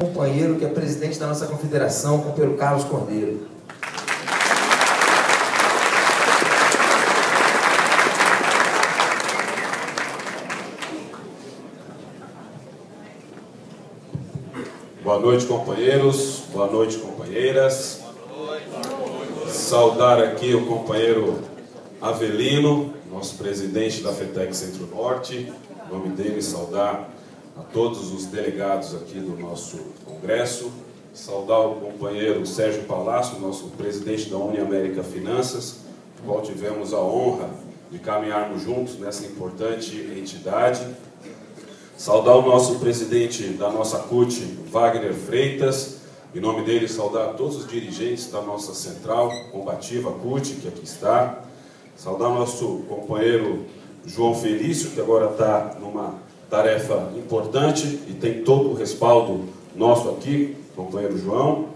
Companheiro que é presidente da nossa confederação, companheiro Carlos Cordeiro. Boa noite, companheiros. Boa noite, companheiras. Saudar aqui o companheiro Avelino, nosso presidente da FETEC Centro-Norte. Em nome dele, saudar a todos os delegados aqui do nosso congresso. Saudar o companheiro Sérgio Palácio, nosso presidente da Uniamérica Finanças, com o qual tivemos a honra de caminharmos juntos nessa importante entidade. Saudar o nosso presidente da nossa CUT, Wagner Freitas. Em nome dele, saudar todos os dirigentes da nossa central combativa CUT, que aqui está. Saudar o nosso companheiro João Felício, que agora está numa tarefa importante e tem todo o respaldo nosso aqui, companheiro João.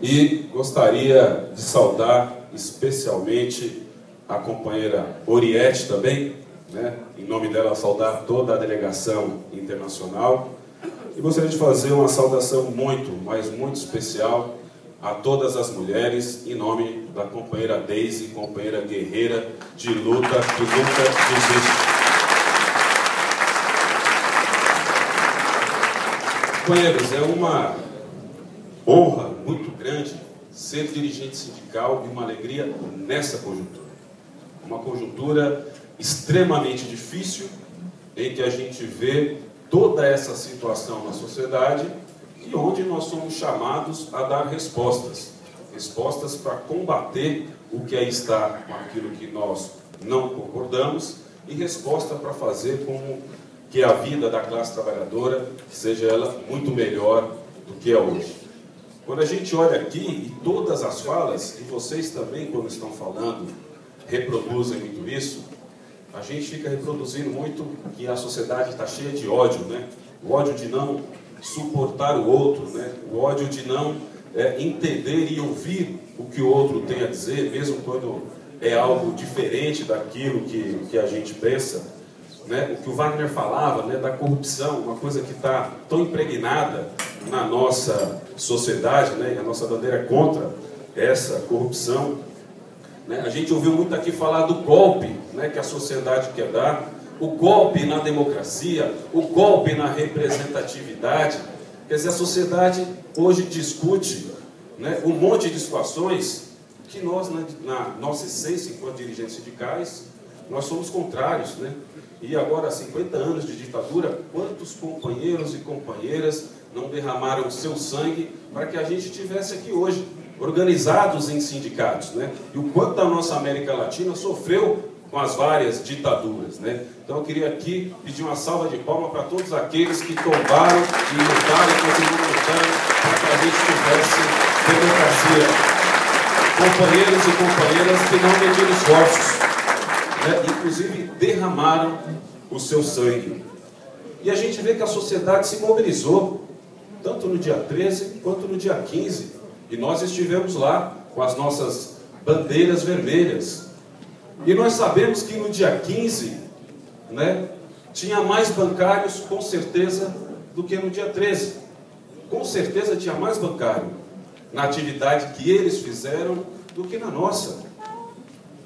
E gostaria de saudar especialmente a companheira Oriete também, né? Em nome dela, saudar toda a delegação internacional. E gostaria de fazer uma saudação muito, mas muito especial a todas as mulheres, em nome da companheira Deise, companheira guerreira de luta, que nunca desiste. Companheiros, é uma honra muito grande ser dirigente sindical e uma alegria nessa conjuntura. Uma conjuntura extremamente difícil, em que a gente vê toda essa situação na sociedade e onde nós somos chamados a dar respostas. Respostas para combater o que aí está com aquilo que nós não concordamos e resposta para fazer com que a vida da classe trabalhadora seja ela muito melhor do que é hoje. Quando a gente olha aqui, e todas as falas, e vocês também, quando estão falando, reproduzem muito isso, a gente fica reproduzindo muito que a sociedade está cheia de ódio, né? O ódio de não suportar o outro, né? O ódio de não entender e ouvir o que o outro tem a dizer, mesmo quando é algo diferente daquilo que a gente pensa, né? O que o Wagner falava, né, da corrupção, uma coisa que está tão impregnada na nossa sociedade, né? E a nossa bandeira é contra essa corrupção. A gente ouviu muito aqui falar do golpe, né, que a sociedade quer dar, o golpe na democracia, o golpe na representatividade. Quer dizer, a sociedade hoje discute, né, um monte de situações que nós, na nossa essência, enquanto dirigentes sindicais, nós somos contrários, né? E agora, 50 anos de ditadura, quantos companheiros e companheiras não derramaram o seu sangue para que a gente estivesse aqui hoje, organizados em sindicatos, né? E o quanto a nossa América Latina sofreu com as várias ditaduras, né? Então eu queria aqui pedir uma salva de palmas para todos aqueles que tombaram e lutaram e continuam lutando para que a gente tivesse democracia. Companheiros e companheiras que não mediram esforços, né? Inclusive derramaram o seu sangue. E a gente vê que a sociedade se mobilizou, tanto no dia 13 quanto no dia 15. E nós estivemos lá com as nossas bandeiras vermelhas. E nós sabemos que no dia 15, né, tinha mais bancários, com certeza, do que no dia 13. Com certeza tinha mais bancário na atividade que eles fizeram do que na nossa.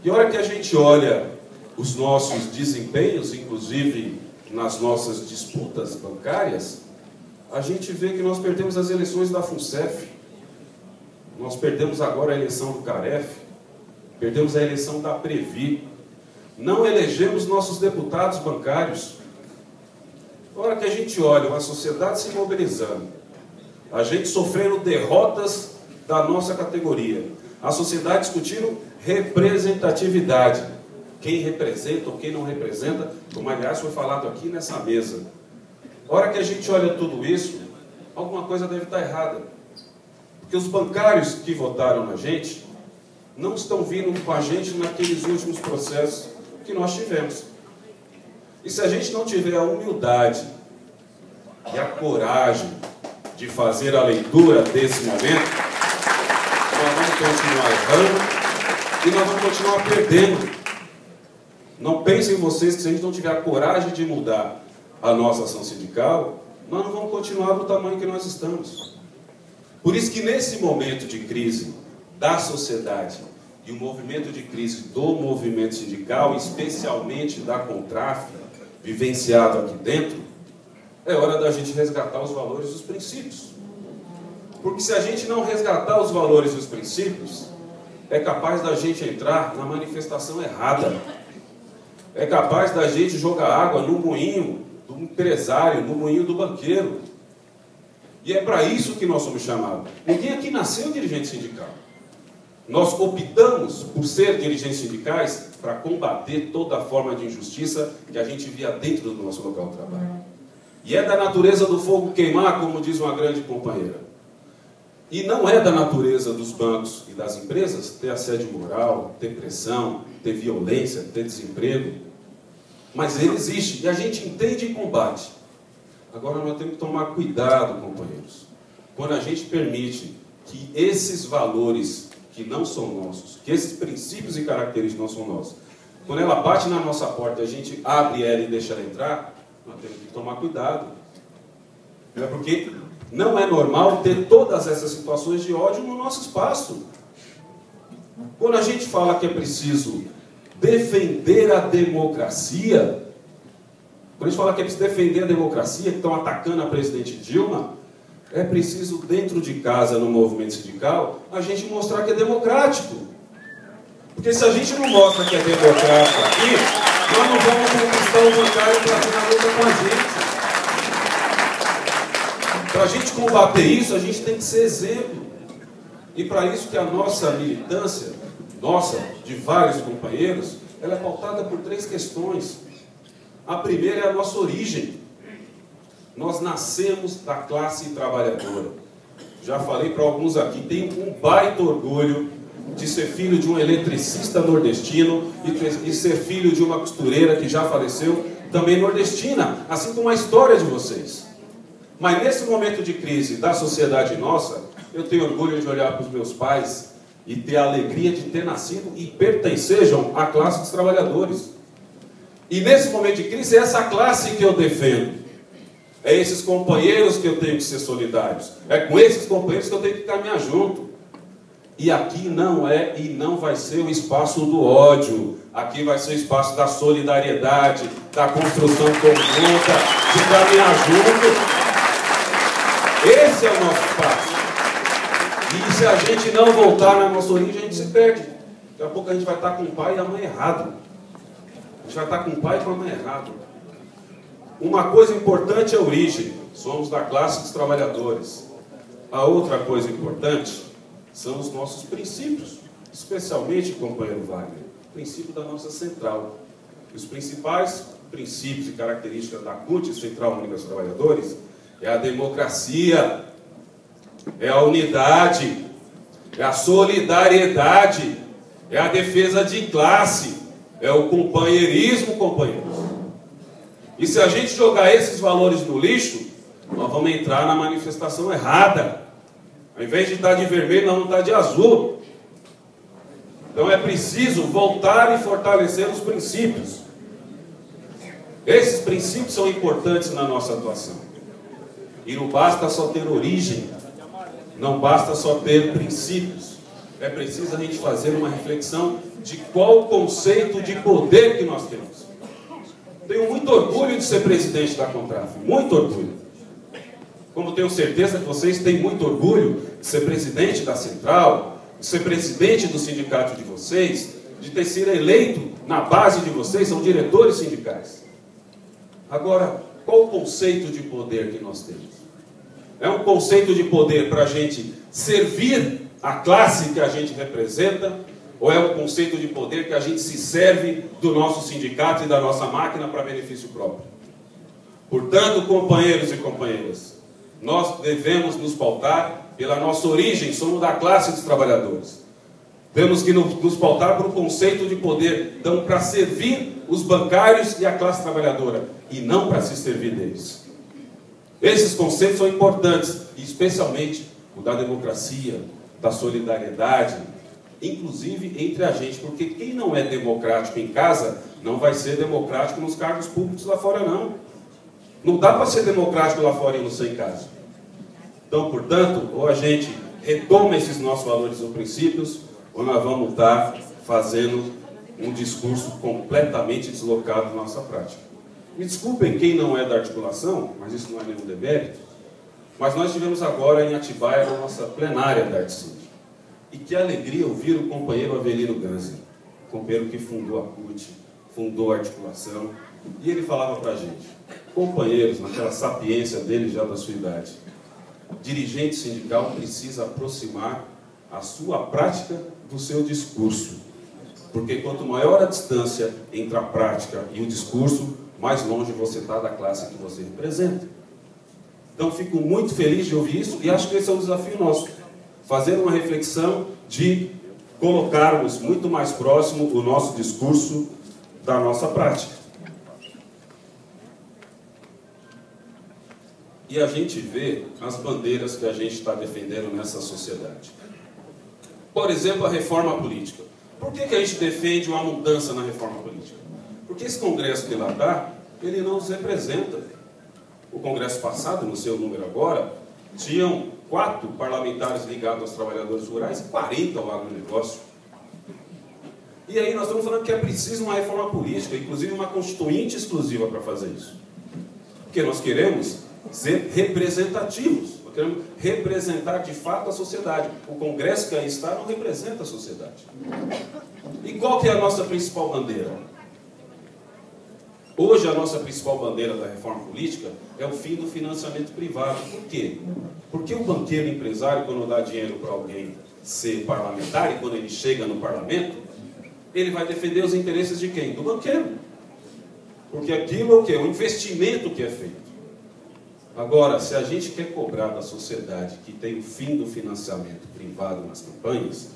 E a hora que a gente olha os nossos desempenhos, inclusive nas nossas disputas bancárias, a gente vê que nós perdemos as eleições da FUNCEF. Nós perdemos agora a eleição do CAREF, perdemos a eleição da Previ, não elegemos nossos deputados bancários. Na hora que a gente olha a sociedade se mobilizando, a gente sofrendo derrotas da nossa categoria, a sociedade discutindo representatividade, quem representa ou quem não representa, como aliás foi falado aqui nessa mesa. Na hora que a gente olha tudo isso, alguma coisa deve estar errada. Porque os bancários que votaram na gente não estão vindo com a gente naqueles últimos processos que nós tivemos. E se a gente não tiver a humildade e a coragem de fazer a leitura desse momento, nós vamos continuar errando e nós vamos continuar perdendo. Não pensem vocês que se a gente não tiver a coragem de mudar a nossa ação sindical, nós não vamos continuar do tamanho que nós estamos. Por isso que nesse momento de crise da sociedade e o movimento de crise do movimento sindical, especialmente da CONTRAF, vivenciado aqui dentro, é hora da gente resgatar os valores e os princípios. Porque se a gente não resgatar os valores e os princípios, é capaz da gente entrar na manifestação errada. É capaz da gente jogar água no moinho do empresário, no moinho do banqueiro. E é para isso que nós somos chamados. Ninguém aqui nasceu dirigente sindical. Nós optamos por ser dirigentes sindicais para combater toda forma de injustiça que a gente via dentro do nosso local de trabalho. E é da natureza do fogo queimar, como diz uma grande companheira. E não é da natureza dos bancos e das empresas ter assédio moral, ter pressão, ter violência, ter desemprego. Mas ele existe e a gente entende e combate. Agora nós temos que tomar cuidado, companheiros, quando a gente permite que esses valores que não são nossos, que esses princípios e características não são nossos, quando ela bate na nossa porta e a gente abre ela e deixa ela entrar, nós temos que tomar cuidado. É porque não é normal ter todas essas situações de ódio no nosso espaço. Quando a gente fala que é preciso defender a democracia, quando a gente fala que é preciso defender a democracia, que estão atacando a presidente Dilma, é preciso, dentro de casa, no movimento sindical, a gente mostrar que é democrático. Porque se a gente não mostra que é democrático aqui, nós não vamos conquistar o bancário para vir na luta com a gente. Para a gente combater isso, a gente tem que ser exemplo. E para isso que a nossa militância, nossa, de vários companheiros, ela é pautada por 3 questões. A primeira é a nossa origem. Nós nascemos da classe trabalhadora. Já falei para alguns aqui, tenho um baita orgulho de ser filho de um eletricista nordestino e ser filho de uma costureira que já faleceu, também nordestina, assim como a história de vocês. Mas nesse momento de crise da sociedade nossa, eu tenho orgulho de olhar para os meus pais e ter a alegria de ter nascido e pertencejam à classe dos trabalhadores. E nesse momento de crise é essa classe que eu defendo. É esses companheiros que eu tenho que ser solidários. É com esses companheiros que eu tenho que caminhar junto. E aqui não é e não vai ser o espaço do ódio. Aqui vai ser o espaço da solidariedade, da construção conjunta, de caminhar junto. Esse é o nosso espaço. E se a gente não voltar na nossa origem, a gente se perde. Daqui a pouco a gente vai estar com o pai e a mãe errado. A gente vai estar com o pai e com a mãe errado. Uma coisa importante é a origem. Somos da classe dos trabalhadores. A outra coisa importante são os nossos princípios. Especialmente, companheiro Wagner, o princípio da nossa central. Os principais princípios e características da CUT, Central Única dos Trabalhadores, é a democracia, é a unidade, é a solidariedade, é a defesa de classe, é o companheirismo, companheiros. E se a gente jogar esses valores no lixo, nós vamos entrar na manifestação errada. Ao invés de estar de vermelho, nós vamos estar de azul. Então é preciso voltar e fortalecer os princípios. Esses princípios são importantes na nossa atuação. E não basta só ter origem, não basta só ter princípios. É preciso a gente fazer uma reflexão de qual o conceito de poder que nós temos. Tenho muito orgulho de ser presidente da CONTRAF, muito orgulho. Como tenho certeza que vocês têm muito orgulho de ser presidente da Central, de ser presidente do sindicato de vocês, de ter sido eleito na base de vocês, são diretores sindicais. Agora, qual o conceito de poder que nós temos? É um conceito de poder para a gente servir a classe que a gente representa, ou é um conceito de poder que a gente se serve do nosso sindicato e da nossa máquina para benefício próprio? Portanto, companheiros e companheiras, nós devemos nos pautar pela nossa origem, somos da classe dos trabalhadores. Temos que nos pautar por um conceito de poder, então, para servir os bancários e a classe trabalhadora, e não para se servir deles. Esses conceitos são importantes, e especialmente o da democracia, da solidariedade, inclusive entre a gente, porque quem não é democrático em casa, não vai ser democrático nos cargos públicos lá fora, não. Não dá para ser democrático lá fora e não ser em casa. Então, portanto, ou a gente retoma esses nossos valores ou princípios, ou nós vamos estar fazendo um discurso completamente deslocado da nossa prática. Me desculpem quem não é da articulação, mas isso não é nenhum demérito, mas nós tivemos agora em Atibaia a nossa plenária da Artcid. E que alegria ouvir o companheiro Avelino Ganzi, companheiro que fundou a CUT, fundou a articulação, e ele falava para a gente, companheiros, naquela sapiência dele já da sua idade, dirigente sindical precisa aproximar a sua prática do seu discurso, porque quanto maior a distância entre a prática e o discurso, mais longe você está da classe que você representa. Então, fico muito feliz de ouvir isso e acho que esse é um desafio nosso. Fazer uma reflexão de colocarmos muito mais próximo o nosso discurso da nossa prática. E a gente vê as bandeiras que a gente está defendendo nessa sociedade. Por exemplo, a reforma política. Por que a gente defende uma mudança na reforma política? Porque esse Congresso que lá está, ele não nos representa. O Congresso passado, no seu número agora, tinham 4 parlamentares ligados aos trabalhadores rurais e 40 ao agronegócio. E aí nós estamos falando que é preciso uma reforma política, inclusive uma constituinte exclusiva para fazer isso. Porque nós queremos ser representativos, nós queremos representar de fato a sociedade. O Congresso que aí está não representa a sociedade. E qual que é a nossa principal bandeira? Hoje a nossa principal bandeira da reforma política é o fim do financiamento privado. Por quê? Porque o banqueiro empresário, quando dá dinheiro para alguém ser parlamentar, e quando ele chega no parlamento, ele vai defender os interesses de quem? Do banqueiro. Porque aquilo é o quê? O investimento que é feito. Agora, se a gente quer cobrar da sociedade que tem o fim do financiamento privado nas campanhas,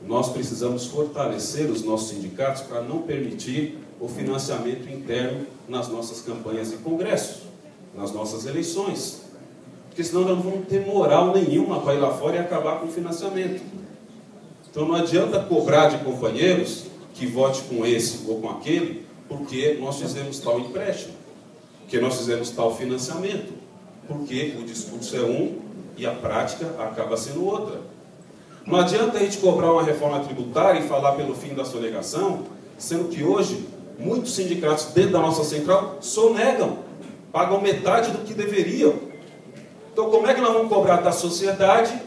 nós precisamos fortalecer os nossos sindicatos para não permitir o financiamento interno nas nossas campanhas e congressos, nas nossas eleições. Porque senão nós não vamos ter moral nenhuma para ir lá fora e acabar com o financiamento. Então não adianta cobrar de companheiros que vote com esse ou com aquele, porque nós fizemos tal empréstimo, porque nós fizemos tal financiamento, porque o discurso é um e a prática acaba sendo outra. Não adianta a gente cobrar uma reforma tributária e falar pelo fim da sonegação, sendo que hoje muitos sindicatos dentro da nossa central sonegam, pagam metade do que deveriam. Então como é que nós vamos cobrar da sociedade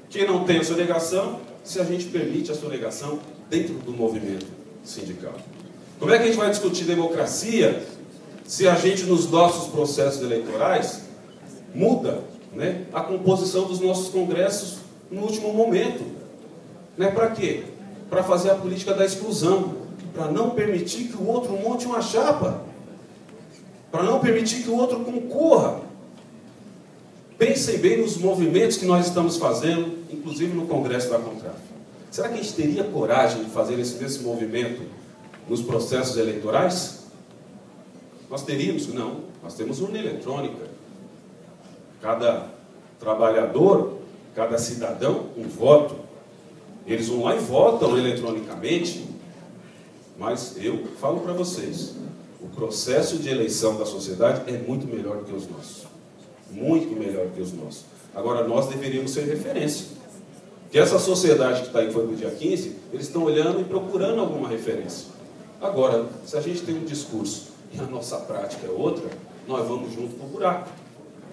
que não tem a sonegação, se a gente permite a sonegação dentro do movimento sindical? Como é que a gente vai discutir democracia se a gente, nos nossos processos eleitorais, muda, né, a composição dos nossos congressos no último momento? Né, para quê? Para fazer a política da exclusão, para não permitir que o outro monte uma chapa, para não permitir que o outro concorra. Pensem bem nos movimentos que nós estamos fazendo, inclusive no Congresso da Contraf. Será que a gente teria coragem de fazer esse movimento nos processos eleitorais? Nós teríamos? Não. Nós temos urna eletrônica. Cada trabalhador, cada cidadão, um voto. Eles vão lá e votam eletronicamente. Mas eu falo para vocês, o processo de eleição da sociedade é muito melhor do que os nossos. Muito melhor do que os nossos. Agora, nós deveríamos ser referência. Que essa sociedade que está aí, foi no dia 15, eles estão olhando e procurando alguma referência. Agora, se a gente tem um discurso e a nossa prática é outra, nós vamos junto para o buraco.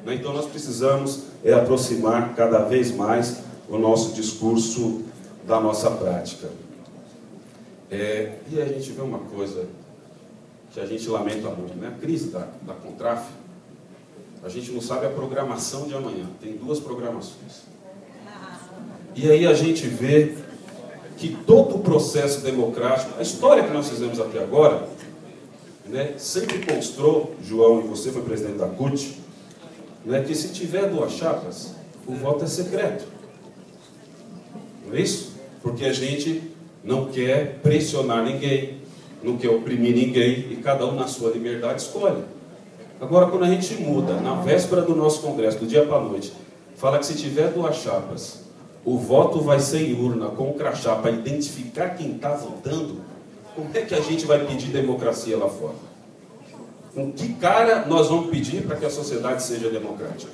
Então, nós precisamos aproximar cada vez mais o nosso discurso da nossa prática. E a gente vê uma coisa que a gente lamenta muito, né? A crise da Contraf. A gente não sabe a programação de amanhã. Tem 2 programações. E aí a gente vê que todo o processo democrático, a história que nós fizemos até agora, né, sempre mostrou, João, e você foi presidente da CUT, né, que se tiver 2 chapas, o voto é secreto. Não é isso? Porque a gente não quer pressionar ninguém, não quer oprimir ninguém, e cada um na sua liberdade escolhe. Agora, quando a gente muda, na véspera do nosso congresso, do dia para a noite, fala que se tiver 2 chapas, o voto vai ser em urna, com o crachá, para identificar quem está votando, como é que a gente vai pedir democracia lá fora? Com que cara nós vamos pedir para que a sociedade seja democrática?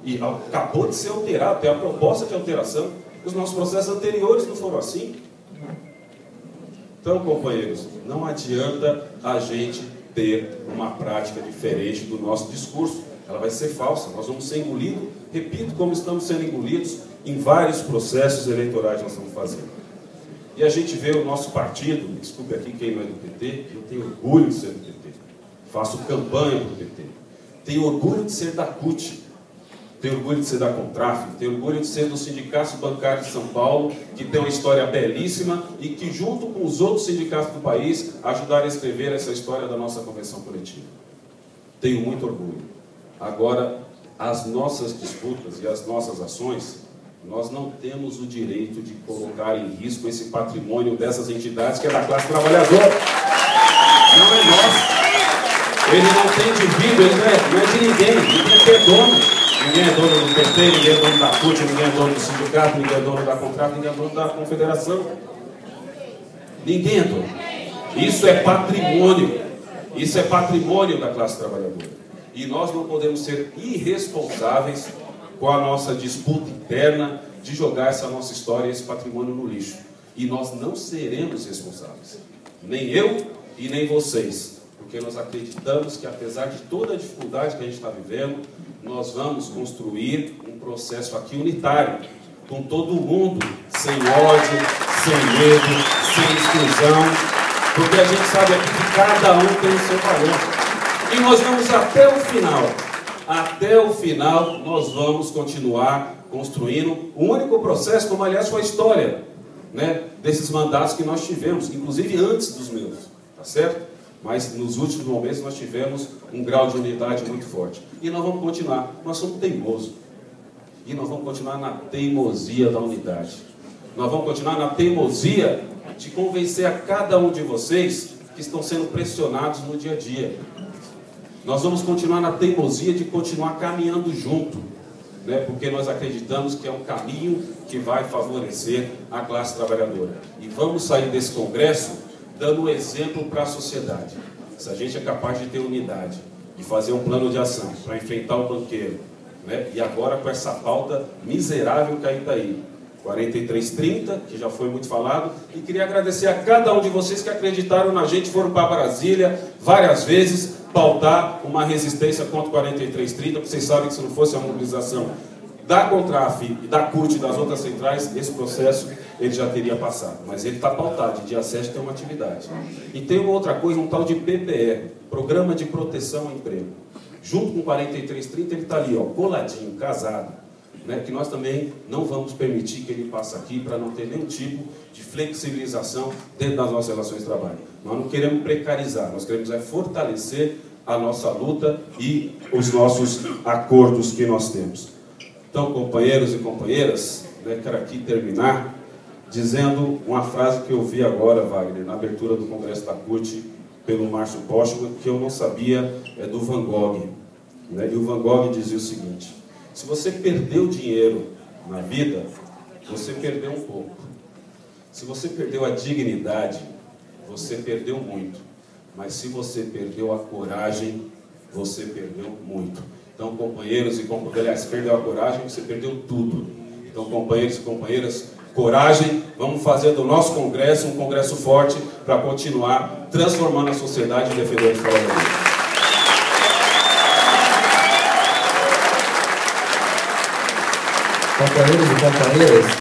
E acabou de ser alterado, tem a proposta de alteração. Os nossos processos anteriores não foram assim. Então, companheiros, não adianta a gente ter uma prática diferente do nosso discurso. Ela vai ser falsa. Nós vamos ser engolidos, repito, como estamos sendo engolidos em vários processos eleitorais que nós estamos fazendo. E a gente vê o nosso partido, desculpe aqui quem não é do PT, eu tenho orgulho de ser do PT. Faço campanha para o PT. Tenho orgulho de ser da CUT. Tenho orgulho de ser da Contraf, tenho orgulho de ser do Sindicato Bancário de São Paulo, que tem uma história belíssima e que, junto com os outros sindicatos do país, ajudaram a escrever essa história da nossa convenção coletiva. Tenho muito orgulho. Agora, as nossas disputas e as nossas ações, nós não temos o direito de colocar em risco esse patrimônio dessas entidades que é da classe trabalhadora. Não é nosso. Ele não tem indivíduo, ele não é de ninguém, ninguém é dono. Ninguém é dono do PT, ninguém é dono da CUT, ninguém é dono do sindicato, ninguém é dono da Contraf, ninguém é dono da confederação. Ninguém é dono. Isso é patrimônio. Isso é patrimônio da classe trabalhadora. E nós não podemos ser irresponsáveis com a nossa disputa interna de jogar essa nossa história, esse patrimônio no lixo. E nós não seremos responsáveis. Nem eu e nem vocês. Porque nós acreditamos que, apesar de toda a dificuldade que a gente está vivendo, nós vamos construir um processo aqui unitário, com todo mundo, sem ódio, sem medo, sem exclusão, porque a gente sabe aqui que cada um tem o seu valor. E nós vamos até o final, nós vamos continuar construindo o único processo, como aliás foi a história, né, desses mandatos que nós tivemos, inclusive antes dos meus, tá certo? Mas nos últimos momentos nós tivemos um grau de unidade muito forte. E nós vamos continuar. Nós somos teimosos. E nós vamos continuar na teimosia da unidade. Nós vamos continuar na teimosia de convencer a cada um de vocês que estão sendo pressionados no dia a dia. Nós vamos continuar na teimosia de continuar caminhando junto, né? Porque nós acreditamos que é um caminho que vai favorecer a classe trabalhadora. E vamos sair desse congresso dando um exemplo para a sociedade. Se a gente é capaz de ter unidade, de fazer um plano de ação para enfrentar o banqueiro, né? E agora com essa pauta miserável que ainda está aí, 4330, que já foi muito falado, e queria agradecer a cada um de vocês que acreditaram na gente, foram para Brasília várias vezes pautar uma resistência contra o 4330, porque vocês sabem que se não fosse a mobilização da Contraf e da CUT e das outras centrais, esse processo ele já teria passado. Mas ele está pautado, de dia 7 tem uma atividade. E tem uma outra coisa, um tal de PPE, Programa de Proteção ao Emprego. Junto com o 4330, ele está ali, ó, coladinho, casado. Né, que nós também não vamos permitir que ele passe aqui para não ter nenhum tipo de flexibilização dentro das nossas relações de trabalho. Nós não queremos precarizar, nós queremos fortalecer a nossa luta e os nossos acordos que nós temos. Então, companheiros e companheiras, né, quero aqui terminar dizendo uma frase que eu vi agora, Wagner, na abertura do Congresso da CUT, pelo Márcio Postman, que eu não sabia, é do Van Gogh. Né? E o Van Gogh dizia o seguinte: se você perdeu dinheiro na vida, você perdeu um pouco. Se você perdeu a dignidade, você perdeu muito. Mas se você perdeu a coragem, você perdeu muito. Então, companheiros e companheiras, aliás, perdeu a coragem, você perdeu tudo. Então, companheiros e companheiras, coragem, vamos fazer do nosso congresso um congresso forte para continuar transformando a sociedade e defendendo os trabalhadores. Companheiros e companheiras,